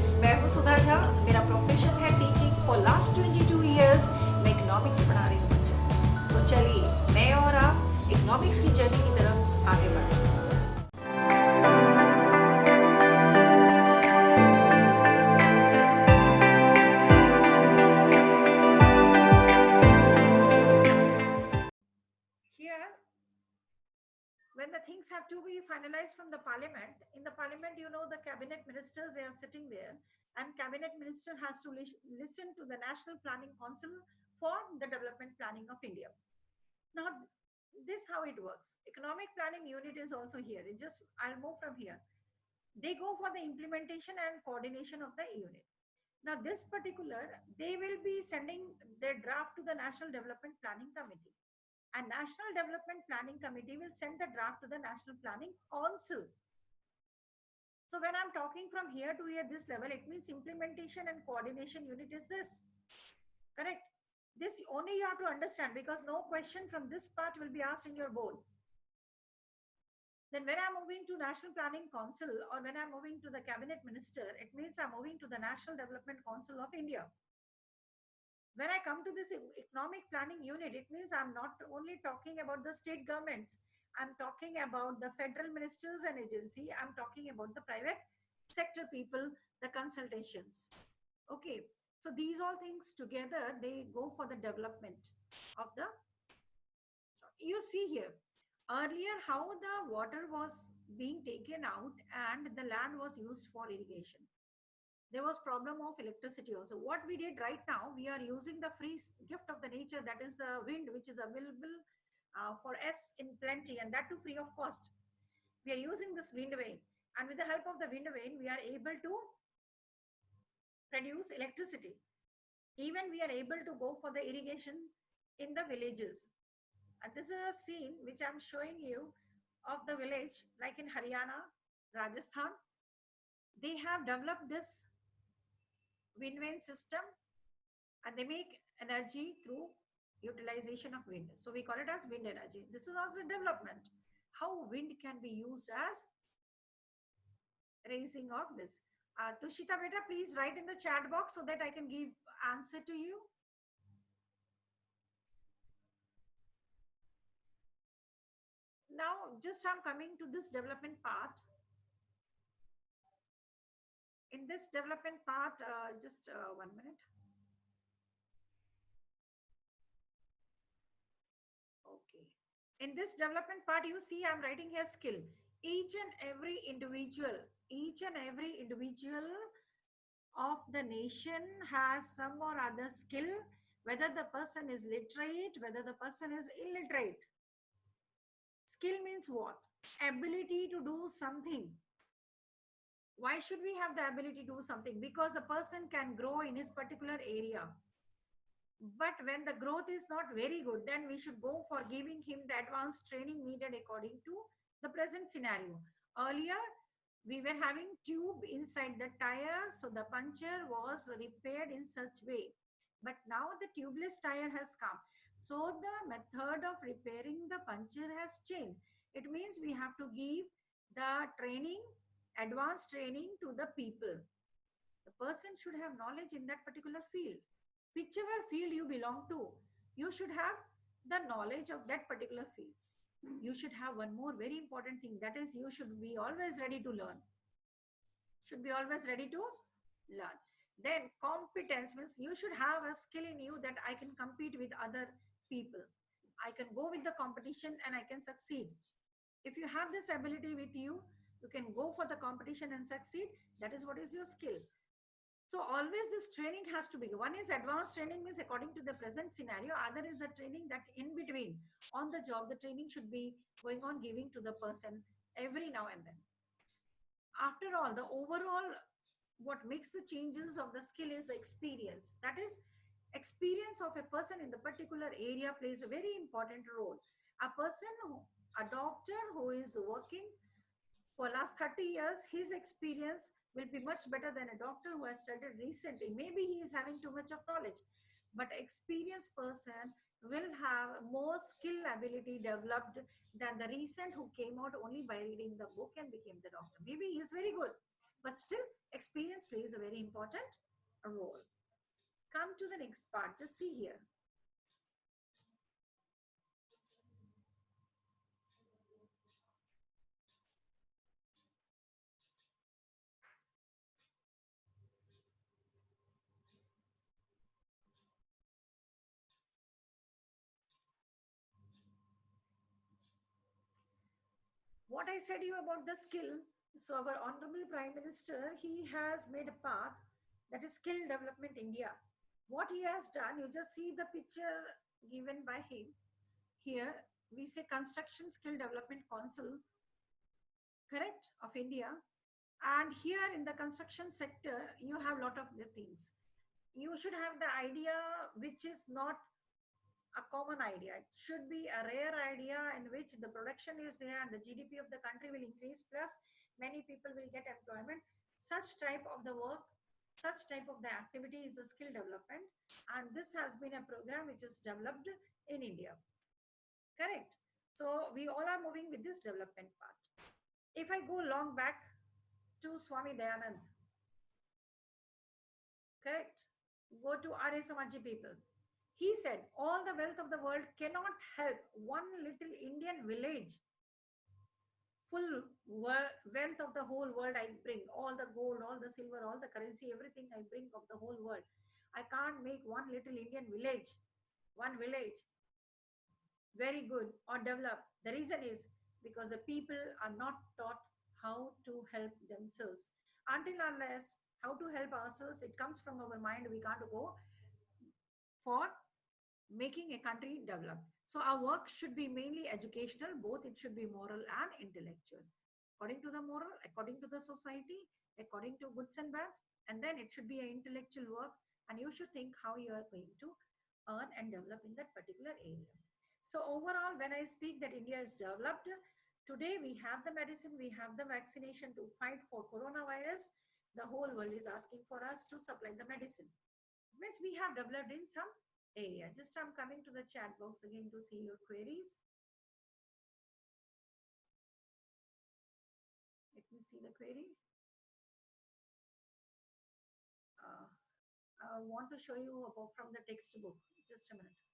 Friends, मैं हूं सुधा झा। मेरा प्रोफेशन है टीचिंग। फॉर लास्ट 22 ईयर्स मैं इकोनॉमिक्स पढ़ा रही हूँ बच्चों को। तो चलिए मैं और आप इकोनॉमिक्स की जर्नी की तरफ आगे बढ़ते हैं। Here, when the things have to be finalized from the parliament, in the parliament, the cabinet ministers, they are sitting there, and cabinet minister has to listen to the National Planning Council for the development planning of India. Now, this how it works. Economic planning unit is also here. I'll move from here. They go for the implementation and coordination of the unit. Now, this particular, they will be sending their draft to the National Development Planning Committee. And National Development Planning Committee will send the draft to the National Planning Council. So when I'm talking from here to here, this level, it means implementation and coordination unit is this. Correct? This only you have to understand, because no question from this part will be asked in your board. Then when I'm moving to National Planning Council, or when I'm moving to the cabinet minister, it means I'm moving to the National Development Council of India. When I come to this economic planning unit, it means I'm not only talking about the state governments, I'm talking about the federal ministers and agency, I'm talking about the private sector people, the consultations. Okay, so these all things together, they go for the development of the, you see here, earlier how the water was being taken out and the land was used for irrigation. There was problem of electricity also. What we did right now, we are using the free gift of the nature, that is the wind, which is available for us in plenty, and that too free of cost. We are using this wind vane, and with the help of the wind vane, we are able to produce electricity. Even we are able to go for the irrigation in the villages. And this is a scene which I'm showing you of the village, like in Haryana, Rajasthan. They have developed this wind vane system, and they make energy through utilization of wind. So we call it as wind energy. This is also development. How wind can be used as raising of this. Tushita beta, please write in the chat box so that I can give answer to you. Now, just I'm coming to this development part. In this development part, just 1 minute. Okay. In this development part, you see I'm writing here skill. Each and every individual of the nation has some or other skill, whether the person is literate, whether the person is illiterate. Skill means what? Ability to do something. Why should we have the ability to do something? Because a person can grow in his particular area. But when the growth is not very good, then we should go for giving him the advanced training needed according to the present scenario. Earlier, we were having tube inside the tire, so the puncture was repaired in such way. But now the tubeless tire has come. So the method of repairing the puncture has changed. It means we have to give the training, advanced training to the people. The person should have knowledge in that particular field. Whichever field you belong to, you should have the knowledge of that particular field. You should have one more very important thing, that is, you should be always ready to learn. Should be always ready to learn. Then competence means you should have a skill in you that I can compete with other people. I can go with the competition and I can succeed. If you have this ability with you, you can go for the competition and succeed. That is what is your skill. So always this training has to be, one is advanced training, means according to the present scenario, other is the training that in between on the job, the training should be going on giving to the person every now and then. After all, the overall, what makes the changes of the skill is the experience. That is, experience of a person in the particular area plays a very important role. A person, a doctor who is working for last 30 years, his experience will be much better than a doctor who has studied recently. Maybe he is having too much of knowledge, but experienced person will have more skill ability developed than the recent who came out only by reading the book and became the doctor. Maybe he is very good, but still experience plays a very important role. Come to the next part. Just see here. What I said you about the skill. So our honorable Prime Minister, he has made a path that is Skill Development India. What he has done, you just see the picture given by him. Here we say Construction Skill Development Council, correct, of India. And here in the construction sector, you have a lot of the things. You should have the idea which is not a common idea. It should be a rare idea in which the production is there and the GDP of the country will increase, plus many people will get employment. Such type of the work, such type of the activity is the skill development. And this has been a program which is developed in India. Correct. So we all are moving with this development part. If I go long back to Swami Dayanand, correct? Go to Arya Samaji people. He said, all the wealth of the world cannot help one little Indian village. Wealth of the whole world I bring, all the gold, all the silver, all the currency, everything I bring of the whole world. I can't make one little Indian village very good or develop. The reason is because the people are not taught how to help themselves. Until unless how to help ourselves, it comes from our mind, we can't go for making a country develop. So our work should be mainly educational, both it should be moral and intellectual. According to the moral, according to the society, according to goods and bads, and then it should be an intellectual work, and you should think how you are going to earn and develop in that particular area. So overall, when I speak that India is developed, today we have the medicine, we have the vaccination to fight for coronavirus. The whole world is asking for us to supply the medicine. Means we have developed in some area. Just I'm coming to the chat box again to see your queries. Let me see the query. Uh, I want to show you about from the textbook. Just a minute.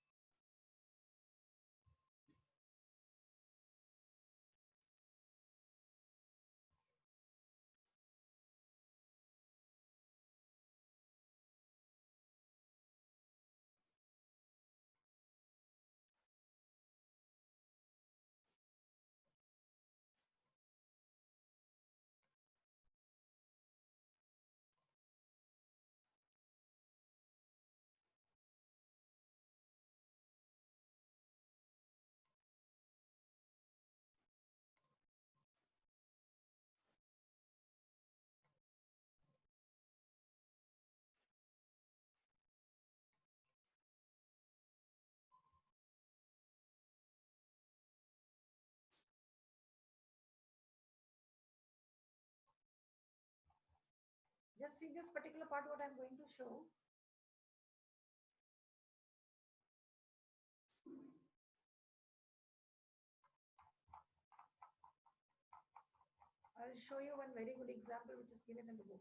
Just see this particular part what I'm going to show. I'll show you one very good example which is given in the book.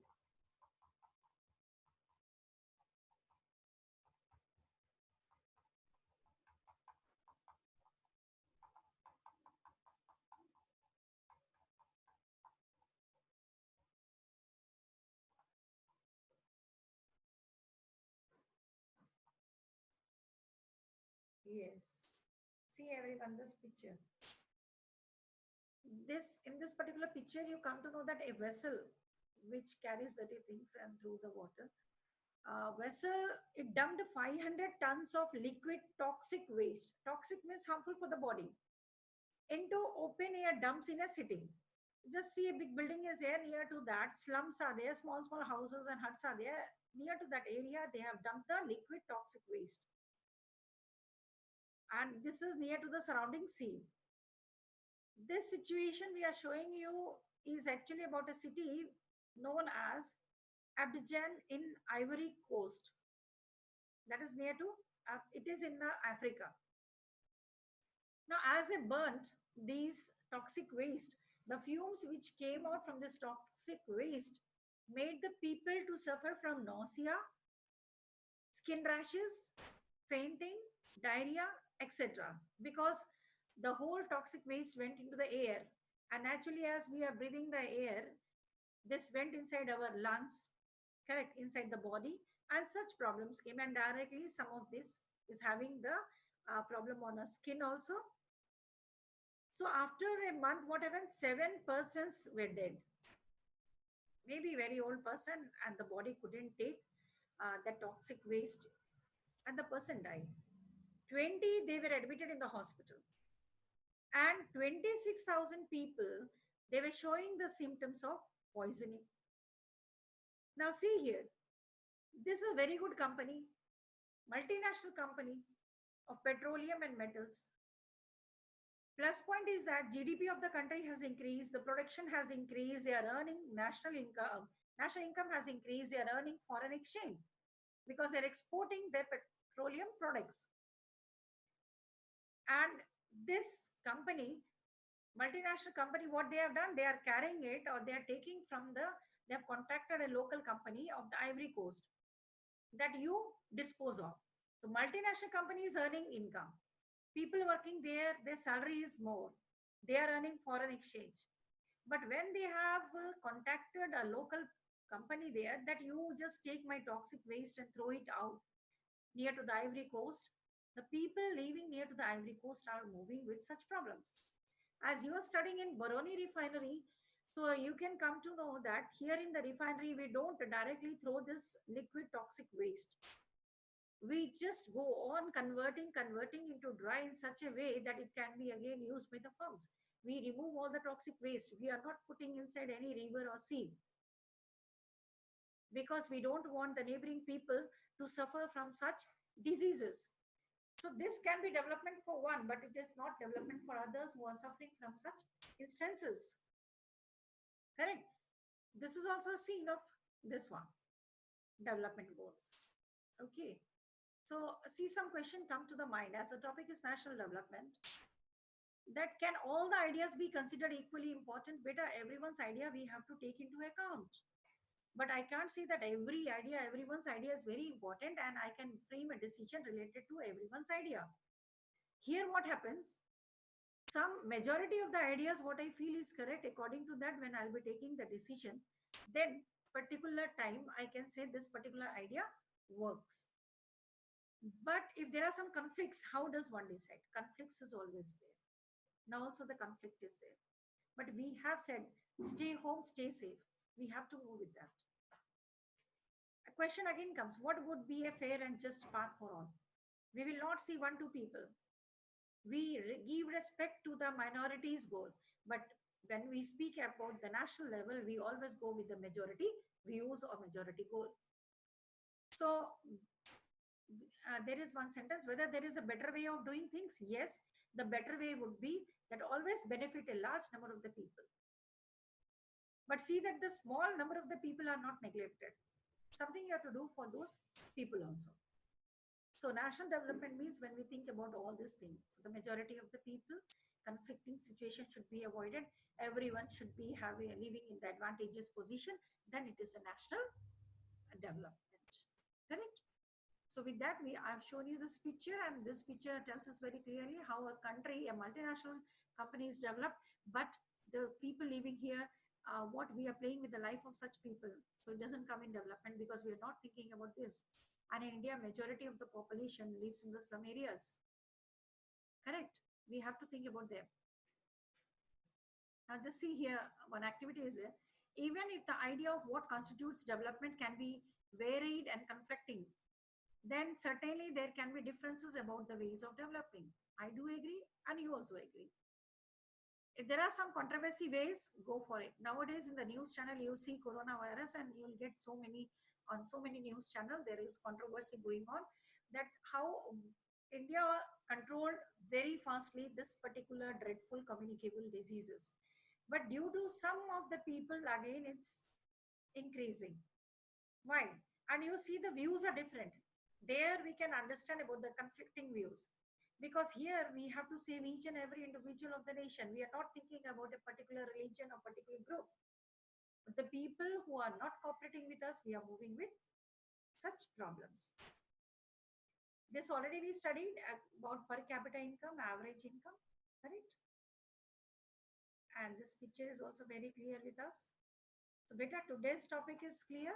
Yes. See everyone this picture. This in this particular picture you come to know that a vessel which carries dirty things and through the water, vessel, it dumped 500 tons of liquid toxic waste. Toxic means harmful for the body, into open air dumps in a city. Just see a big building is there, near to that slums are there, small small houses and huts are there. Near to that area they have dumped the liquid toxic waste, and this is near to the surrounding sea. This situation we are showing you is actually about a city known as Abidjan in Ivory Coast. That is near to, it is in Africa. Now, as they burnt these toxic waste, the fumes which came out from this toxic waste made the people to suffer from nausea, skin rashes, fainting, diarrhea, etc. Because the whole toxic waste went into the air. And naturally, as we are breathing the air, this went inside our lungs, correct, inside the body, and such problems came. And directly, some of this is having the problem on our skin also. So, after a month, what happened? 7 persons were dead. Maybe very old person, and the body couldn't take the toxic waste, and the person died. 20 they were admitted in the hospital, and 26,000 people they were showing the symptoms of poisoning. Now see here, this is a very good company, multinational company of petroleum and metals. Plus point is that GDP of the country has increased, the production has increased, they are earning national income has increased, they are earning foreign exchange because they're exporting their petroleum products. And this company, multinational company, what they have done, they are carrying it, or they are taking from the, they have contacted a local company of the Ivory Coast that you dispose of. The multinational company is earning income. People working there, their salary is more. They are earning foreign exchange. But when they have contacted a local company there that you just take my toxic waste and throw it out near to the Ivory Coast, the people living near to the Ivory Coast are moving with such problems. As you are studying in Baroni refinery, so you can come to know that here in the refinery, we don't directly throw this liquid toxic waste. We just go on converting into dry in such a way that it can be again used by the firms. We remove all the toxic waste. We are not putting inside any river or sea because we don't want the neighboring people to suffer from such diseases. So this can be development for one, but it is not development for others who are suffering from such instances. Correct? This is also a scene of this one, development goals. Okay. So see, some question come to the mind as the topic is national development. That can all the ideas be considered equally important? Better everyone's idea we have to take into account. But I can't say that everyone's idea is very important and I can frame a decision related to everyone's idea. Here what happens, some majority of the ideas what I feel is correct, according to that when I'll be taking the decision, then particular time I can say this particular idea works. But if there are some conflicts, how does one decide? Conflicts is always there. Now also the conflict is there, but we have said stay home, stay safe. We have to move with that. A question again comes, what would be a fair and just path for all? We will not see one two people. We give respect to the minorities goal, but when we speak about the national level, we always go with the majority views or majority goal. So there is one sentence, whether there is a better way of doing things. Yes, the better way would be that always benefit a large number of the people, but see that the small number of the people are not neglected. Something you have to do for those people also. So national development means when we think about all these things, for the majority of the people, conflicting situation should be avoided. Everyone should be having living in the advantageous position. Then it is a national development. Correct? So with that, I've shown you this picture, and this picture tells us very clearly how a country, a multinational company is developed, but the people living here, what we are playing with the life of such people. So it doesn't come in development because we are not thinking about this. And in India, majority of the population lives in the slum areas. Correct? We have to think about them. Now just see here, one activity is here. Even if the idea of what constitutes development can be varied and conflicting, then certainly there can be differences about the ways of developing. I do agree, and you also agree. If there are some controversy ways, go for it. Nowadays in the news channel, you see coronavirus and you'll get so many, on so many news channel, there is controversy going on that how India controlled very fastly this particular dreadful communicable diseases. But due to some of the people, again, it's increasing. Why? And you see the views are different. There we can understand about the conflicting views. Because here we have to save each and every individual of the nation. We are not thinking about a particular religion or particular group. But the people who are not cooperating with us, we are moving with such problems. This already we studied about per capita income, average income, correct? And this picture is also very clear with us. So beta, today's topic is clear.